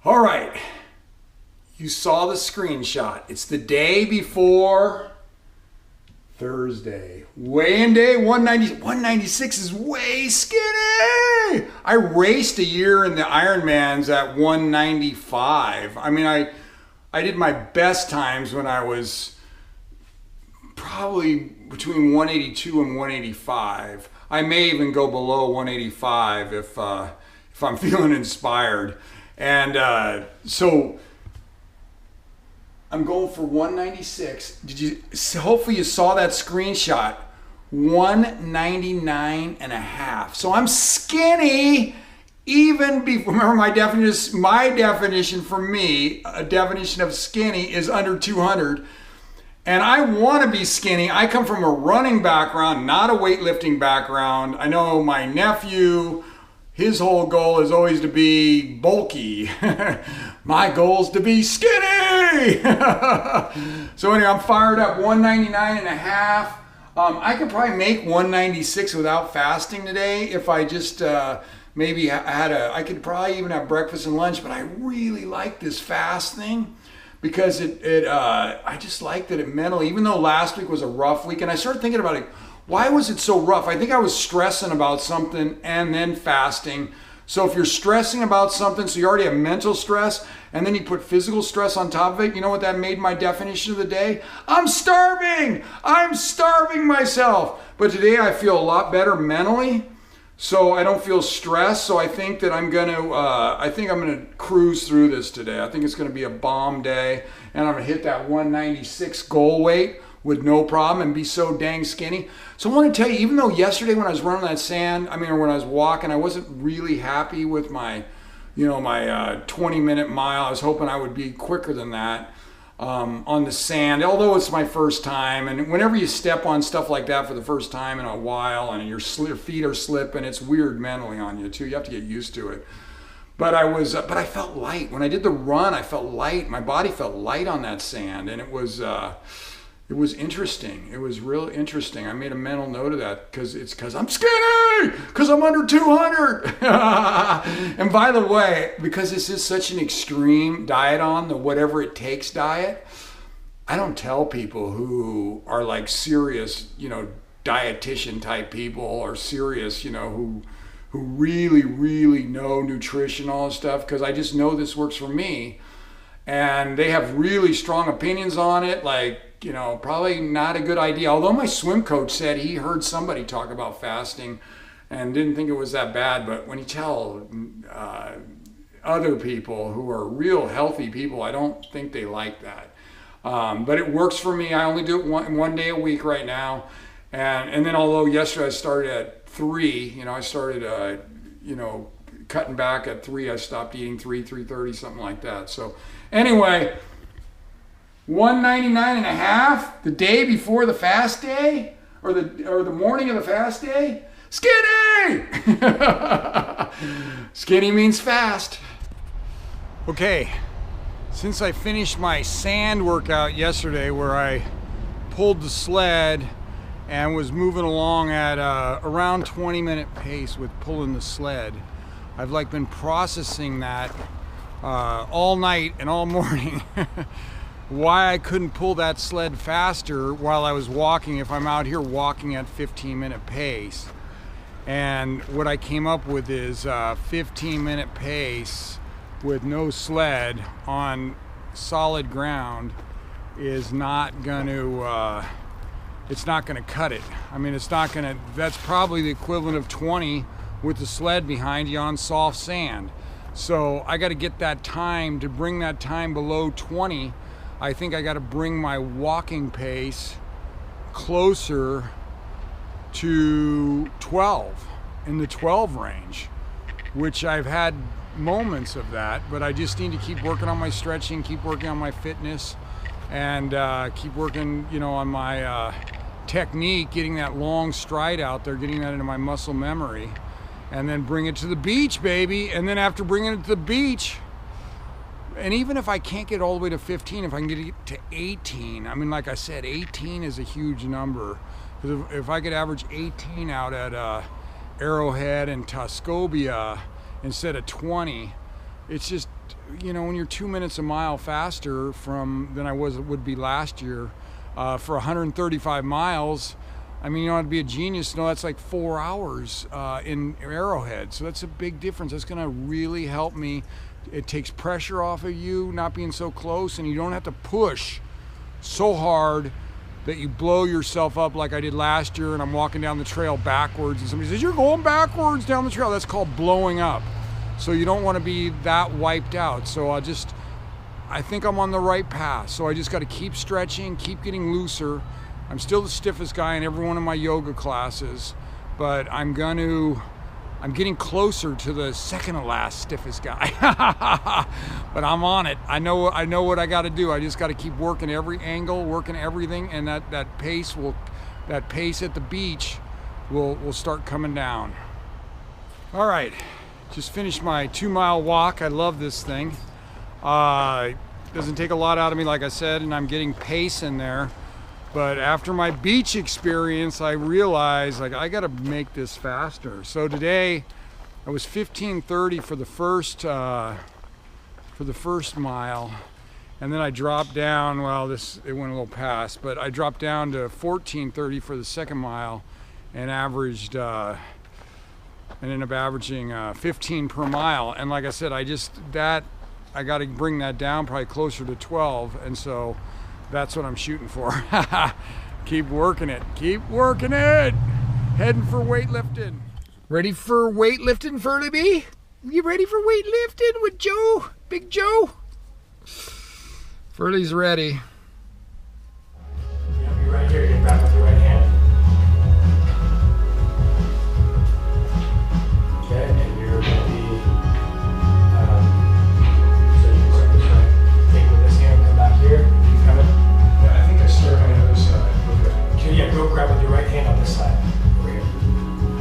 All right, you saw the screenshot. It's the day before Thursday. Weigh-in day, 196 is way skinny. I raced a year in the Ironmans at 195. I mean, I did my best times when I was probably between 182 and 185. I may even go below 185 if I'm feeling inspired. And so I'm going for 196. Hopefully you saw that screenshot. 199 and a half. So I'm skinny even before. Remember my definition for me, a definition of skinny is under 200. And I want to be skinny. I come from a running background, not a weightlifting background. I know my nephew, his whole goal is always to be bulky. My goal is to be skinny. So anyway, I'm fired up. 199 and a half. I could probably make 196 without fasting today if I just maybe I could probably even have breakfast and lunch, but I really like this fast thing because I just like that it mentally, even though last week was a rough week, and I started thinking about it. Why was it so rough? I think I was stressing about something and then fasting. So if you're stressing about something, so you already have mental stress, and then you put physical stress on top of it, you know what that made my definition of the day? I'm starving! I'm starving myself! But today I feel a lot better mentally, so I don't feel stressed. So I think that I'm gonna cruise through this today. I think it's gonna be a bomb day, and I'm gonna hit that 196 goal weight with no problem and be so dang skinny. So I want to tell you, even though yesterday when I was running that sand, or when I was walking, I wasn't really happy with my 20-minute mile. I was hoping I would be quicker than that on the sand, although it's my first time. And whenever you step on stuff like that for the first time in a while and your feet are slipping, it's weird mentally on you too. You have to get used to it. But I felt light. When I did the run, I felt light. My body felt light on that sand, and it was interesting. It was real interesting. I made a mental note of that because I'm skinny, because I'm under 200. And by the way, because this is such an extreme diet on the whatever it takes diet, I don't tell people who are like serious, dietitian type people or serious, who really, really know nutrition, all this stuff, because I just know this works for me. And they have really strong opinions on it, like, probably not a good idea. Although my swim coach said he heard somebody talk about fasting and didn't think it was that bad. But when you tell other people who are real healthy people, I don't think they like that. But it works for me. I only do it one day a week right now. And then although yesterday I started at 3, I started, cutting back at 3. I stopped eating 3:30, something like that. So anyway, 199 and a half the day before the fast day, or the morning of the fast day. Skinny! Skinny means fast. Okay, since I finished my sand workout yesterday where I pulled the sled and was moving along at around 20-minute pace with pulling the sled, I've been processing that all night and all morning. Why I couldn't pull that sled faster while I was walking if I'm out here walking at 15-minute pace. And what I came up with is 15-minute pace with no sled on solid ground is not going to it's not going to cut it. It's not going to. That's probably the equivalent of 20 with the sled behind you on soft sand. So I got to get that time, to bring that time below 20. I think I got to bring my walking pace closer to 12, in the 12 range, which I've had moments of that, but I just need to keep working on my stretching, keep working on my fitness, and keep working, on my technique, getting that long stride out there, getting that into my muscle memory, and then bring it to the beach, baby. And then after bringing it to the beach, and even if I can't get all the way to 15, if I can get it to 18, like I said, 18 is a huge number. Because if I could average 18 out at Arrowhead and Tuscobia instead of 20, it's just you know, when you're 2 minutes a mile faster than I would be last year for 135 miles, I mean, you don't have to be a genius to know that's like 4 hours in Arrowhead. So that's a big difference. That's going to really help me. It takes pressure off of you not being so close, and you don't have to push so hard that you blow yourself up like I did last year, and I'm walking down the trail backwards and somebody says, you're going backwards down the trail. That's called blowing up. So you don't want to be that wiped out. So I think I'm on the right path. So I just got to keep stretching, keep getting looser. I'm still the stiffest guy in every one of my yoga classes, but I'm getting closer to the second to last stiffest guy. But I'm on it. I know what I got to do. I just got to keep working every angle, working everything, and that pace at the beach will start coming down. All right, just finished my 2-mile walk. I love this thing. It doesn't take a lot out of me, like I said, and I'm getting pace in there. But after my beach experience, I realized like I got to make this faster. So today, I was 15:30 for the first mile, and then I dropped down. Well, it went a little past, but I dropped down to 14:30 for the second mile, and ended up averaging 15 per mile. And like I said, I got to bring that down probably closer to 12, and so. That's what I'm shooting for. Keep working it. Keep working it. Heading for weightlifting. Ready for weightlifting, Furley? You ready for weightlifting with Joe? Big Joe? Furley's ready. Yeah, be right here. Get back with your right hand. Okay, and you're going to be, so you can start this way. Take with this hand, come back here. Yeah, I think I start on the other side. Okay. Yeah, go grab with your right hand on this side. Over here.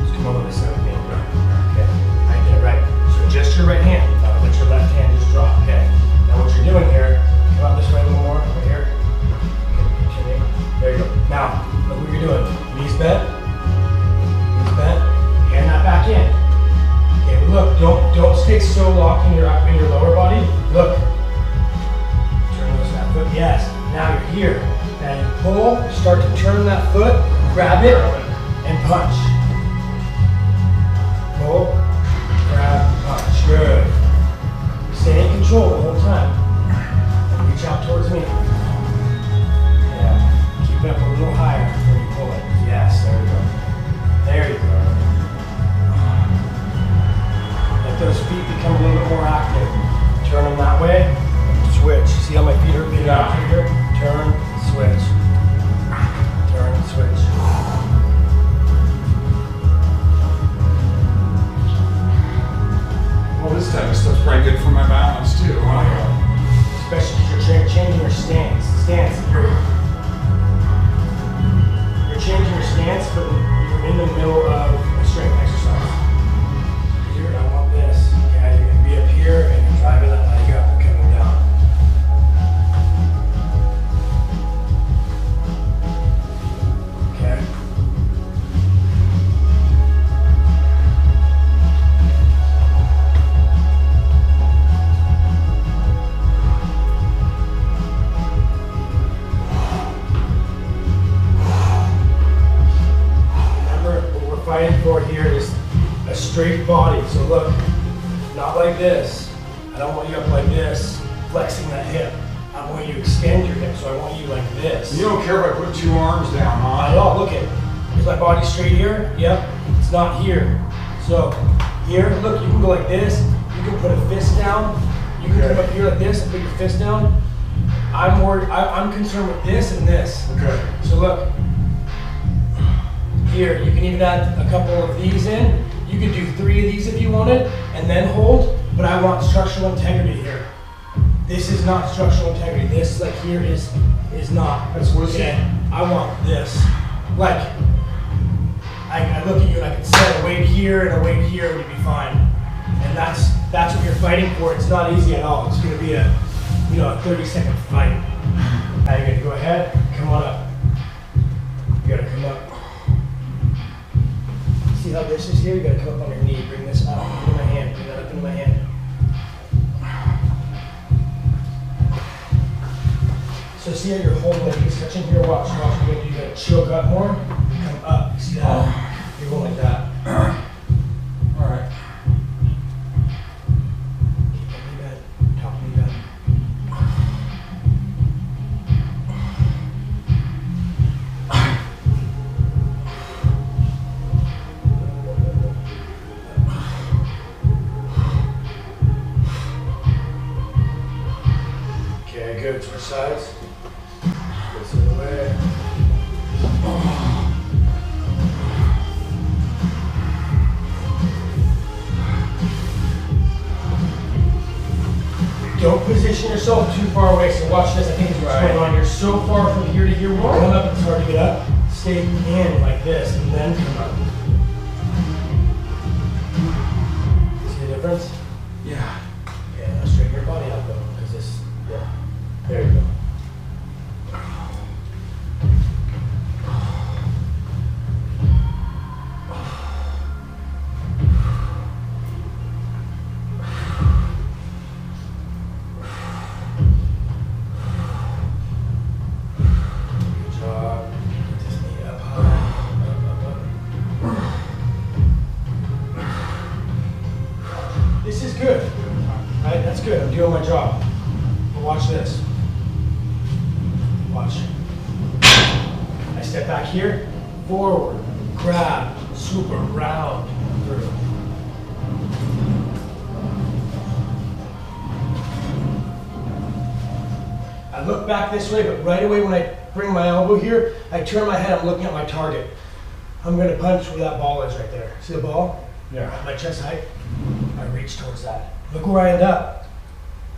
Just come over this side with me. Okay. Right there, right. So just your right hand. Let your left hand just drop. Okay. Now what you're doing here, come out this way a little more. Right here. Okay, continue. There you go. Now, look what you're doing. Knees bent. Knees bent. Hand that back in. Okay, but look, don't stay so locked in your lower body. Look. Turn that foot. Yes. Now you're here. Now you pull, start to turn that foot, grab it, and punch. Pull, grab, punch. Good. Stay in control the whole time. And reach out towards me. Yeah. Keep it up a little higher when you pull it. Yes, there you go. There you go. Let those feet become a little bit more active. Turn them that way. Switch. See how my feet are getting out here? Turn, switch. Turn, switch. Well, this type of stuff's probably good for my balance too, huh? Especially because you're changing your stance. You're changing your stance, but you're in the middle of a strength exercise. Here, I want this. Okay, you're going to be up here and you're driving that leg up and coming down. Okay. Fighting for here is a straight body. So look, not like this. I don't want you up like this, flexing that hip. I want you to extend your hip, so I want you like this. You don't care if I put 2 arms down, huh? I know, look at, is my body straight here? Yep, it's not here. So here, look, you can go like this. You can put a fist down. You can come up here like this and put your fist down. I'm concerned with this and this. Okay. So look. Here, you can even add a couple of these in. You could do 3 of these if you wanted, and then hold, but I want structural integrity here. This is not structural integrity. This, like here, is not. That's what's it. I want this. Like, I look at you and I can set a weight here and a weight here and you'd be fine. And that's what you're fighting for. It's not easy at all. It's gonna be a 30-second fight. Now you're gonna go ahead, come on up. You gotta come up. See how this is here? You gotta come up on your knee. Bring this up into my hand. Bring that up into my hand. see how you're holding like this, touching here, watch, you're gonna do that, choke up more, come up, see that? You're going like that. All right. Keep on your bed, top of your bed. Okay, good, switch sides. This is the way. Don't position yourself too far away, so watch this, I think it's what's going on. You're so far from here to here, when you come up, it's hard to get up. Stay in like this, and then come up. See the difference? Yeah. Yeah, now straighten your body out though, because this, yeah. There you go. This is good. That's good. I'm doing my job. But watch this. Watch. I step back here, forward, grab, swoop around, through. I look back this way, but right away when I bring my elbow here, I turn my head, I'm looking at my target. I'm going to punch where that ball is right there. See the ball? Yeah. At my chest height. I reach towards that. Look where I end up.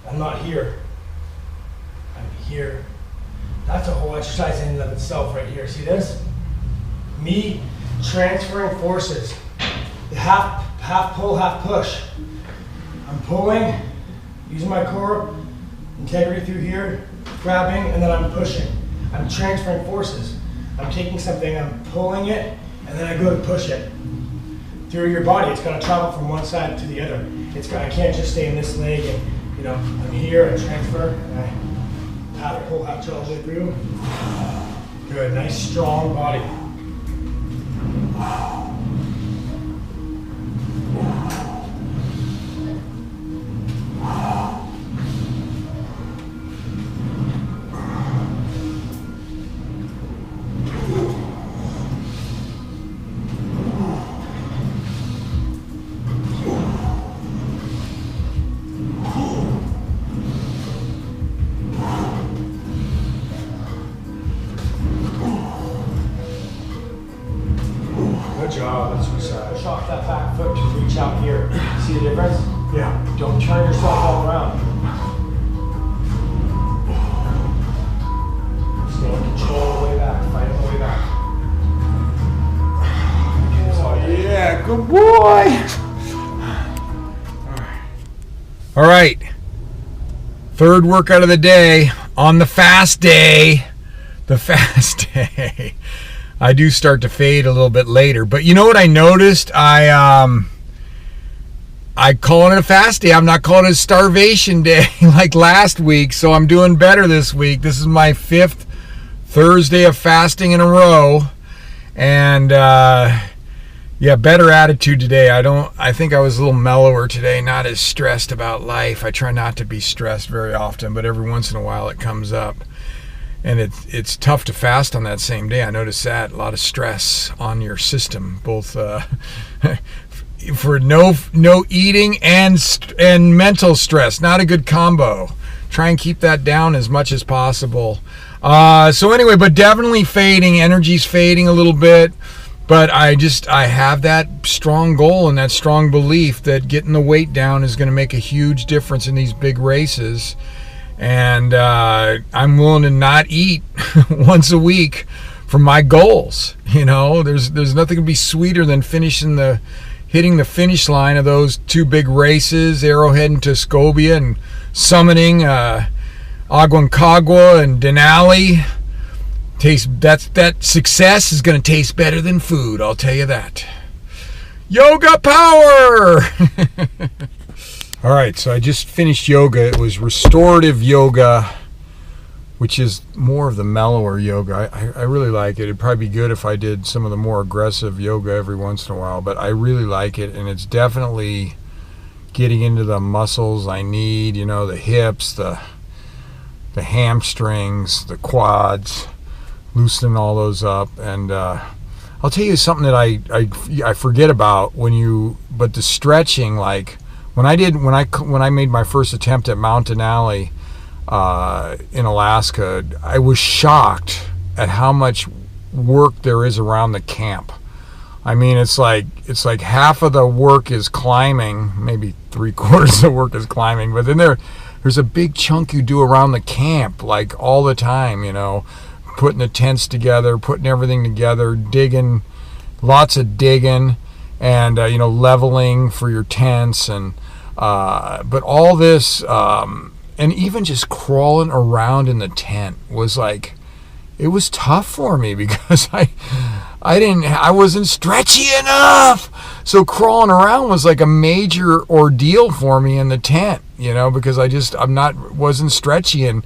I'm not here. I'm here. That's a whole exercise in and of itself right here. See this? Me transferring forces. The half pull, half push. I'm pulling, using my core integrity through here, grabbing, and then I'm pushing. I'm transferring forces. I'm taking something, I'm pulling it, and then I go to push it. Through your body, it's got to travel from one side to the other. I can't just stay in this leg and, I'm here, I transfer, and I half pull, half chill all the way through. Good, nice strong body. Good job, that's what push off that back foot to reach out here. See the difference? Yeah. Don't turn yourself all around. Stay in control all the way back, fight all the way back. Do this all day. Yeah, good boy. All right. Third workout of the day on the fast day. The fast day. I do start to fade a little bit later, but you know what I noticed? I call it a fast day. I'm not calling it a starvation day like last week, so I'm doing better this week. This is my 5th Thursday of fasting in a row, and yeah, better attitude today. I think I was a little mellower today, not as stressed about life. I try not to be stressed very often, but every once in a while it comes up. And it's tough to fast on that same day. I noticed that. A lot of stress on your system, both for no eating and mental stress. Not a good combo. Try and keep that down as much as possible. So anyway, but definitely fading. Energy's fading a little bit. But I have that strong goal and that strong belief that getting the weight down is going to make a huge difference in these big races. And I'm willing to not eat once a week for my goals. There's nothing to be sweeter than hitting the finish line of those 2 big races, Arrowhead and Tuscobia, and summiting Aconcagua and Denali. That success is going to taste better than food, I'll tell you that. Yoga power! All right, so I just finished yoga. It was restorative yoga which is more of the mellower yoga. I really like it. It'd probably be good if I did some of the more aggressive yoga every once in a while, but I really like it, and it's definitely getting into the muscles I need, the hips, the hamstrings, the quads, loosening all those up. And I'll tell you something that I forget about but the stretching, like when I made my first attempt at Mountain Alley in Alaska, I was shocked at how much work there is around the camp. I mean, it's like half of the work is climbing, maybe 3/4 of the work is climbing, but then there's a big chunk you do around the camp, like all the time, putting the tents together, putting everything together, digging, lots of digging, and leveling for your tents, and but all this, and even just crawling around in the tent was like, it was tough for me because I wasn't stretchy enough. So crawling around was like a major ordeal for me in the tent, because wasn't stretchy, and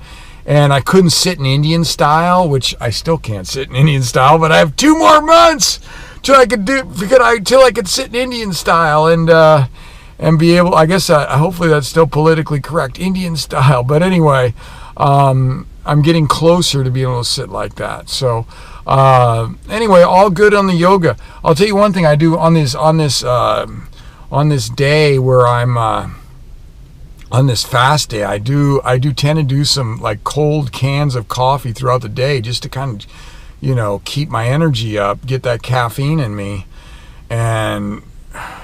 I couldn't sit in Indian style, which I still can't sit in Indian style, but I have 2 more months till I could sit in Indian style and be able, I guess, hopefully that's still politically correct, Indian style. But anyway, I'm getting closer to being able to sit like that. So anyway, all good on the yoga. I'll tell you one thing I do on this day where I'm on this fast day. I do tend to do some like cold cans of coffee throughout the day, just to kind of keep my energy up, get that caffeine in me. And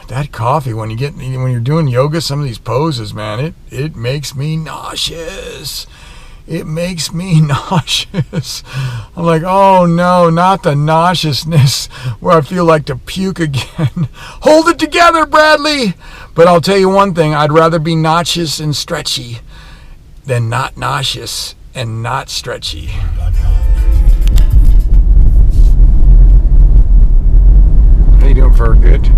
that coffee, when you're doing yoga, some of these poses, man, it makes me nauseous. It makes me nauseous. I'm like, oh no, not the nauseousness where I feel like to puke again. Hold it together, Bradley. But I'll tell you one thing, I'd rather be nauseous and stretchy than not nauseous and not stretchy. How you doing, Fergus?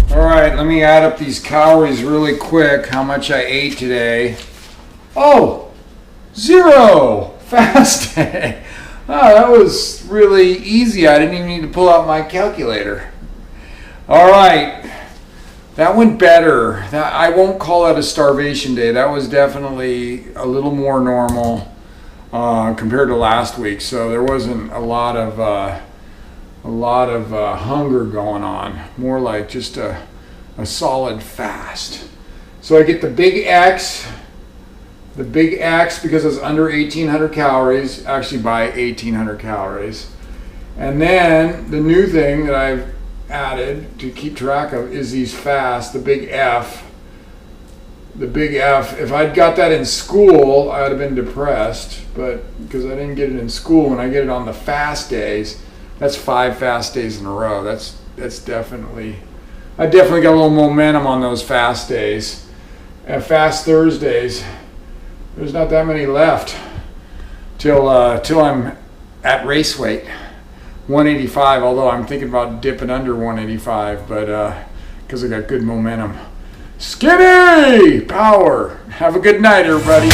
All right, let me add up these calories really quick, how much I ate today. Oh, 0, fast day. Oh, that was really easy. I didn't even need to pull out my calculator. All right, that went better. I won't call that a starvation day. That was definitely a little more normal compared to last week. So there wasn't a lot of hunger going on, more like just a solid fast. So I get the big X because it's under 1,800 calories, actually by 1,800 calories. And then the new thing that I've added to keep track of is these fasts, the big F. The big F, if I'd got that in school, I'd have been depressed, but because I didn't get it in school, when I get it on the fast days, that's 5 fast days in a row. That's definitely, I definitely got a little momentum on those fast days. And fast Thursdays, there's not that many left till I'm at race weight, 185. Although I'm thinking about dipping under 185, but because I got good momentum. Skinny power. Have a good night, everybody.